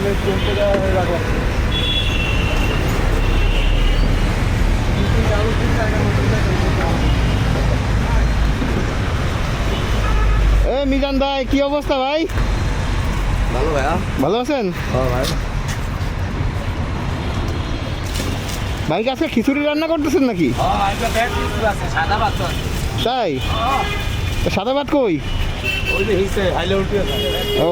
এ মিজান ভাই, কি অবস্থা ভাই? ভালো ভাইয়া। ভালো আছেন ভাই ভাই? আজকে খিচুড়ি রান্না করতেছেন নাকি? তাই? তো সাদা ভাত কই? ও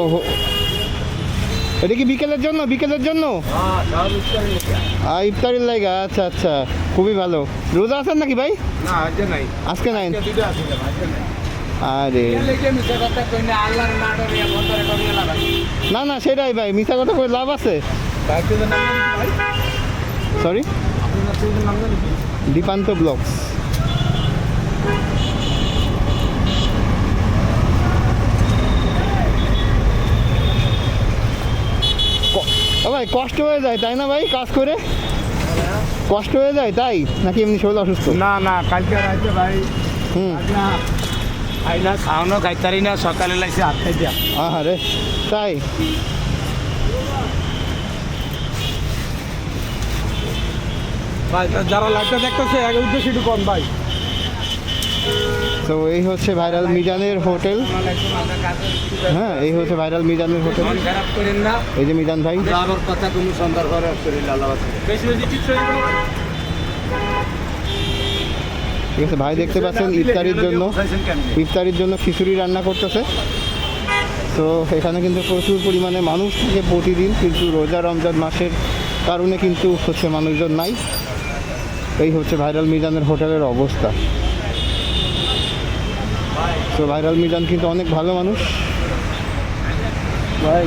এটা কি বিকেলের জন্য? বিকেলের জন্য ইফতারির লাইগা? আচ্ছা আচ্ছা, খুবই ভালো। রোজা আছেন নাকি ভাই? আজকে নাই? আরে না না, সেটাই ভাই, মিথ্যা কথা করে লাভ আছে? Sorry, Dipanta blogs. ভাই কষ্ট হয়ে যায় তাই না ভাই? কাজ করে কষ্ট হয়ে যায় তাই, নাকি এমনি শরীর অসুস্থ? না না, কালকে রাইতে ভাই আইনা খাওয়ানো খাইতারি না, সকালে লাগছে 8টায় দিয়া। আরে তাই? ভাই যারা লাইটটা দেখতেছে এক উদ্দেশ্য একটু কম ভাই। তো এই হচ্ছে ভাইরাল মিজানের হোটেল। হ্যাঁ, এই হচ্ছে ভাইরাল মিজানের হোটেল। খারাপ করেন না, এই যে মিজান ভাই। আমার কথা তুমি সুন্দর করে ঠিক আছে ভাই, দেখতে পাচ্ছেন ইফতারির জন্য খিচুড়ি রান্না করতেছে। তো এখানে কিন্তু প্রচুর পরিমাণে মানুষ থাকে প্রতিদিন, কিন্তু রোজা রমজান মাসের কারণে কিন্তু হচ্ছে মানুষজন নাই। এই হচ্ছে ভাইরাল মিজানের হোটেলের অবস্থা। তো ভাইরাল মিজান কিন্তু অনেক ভালো মানুষ ভাই।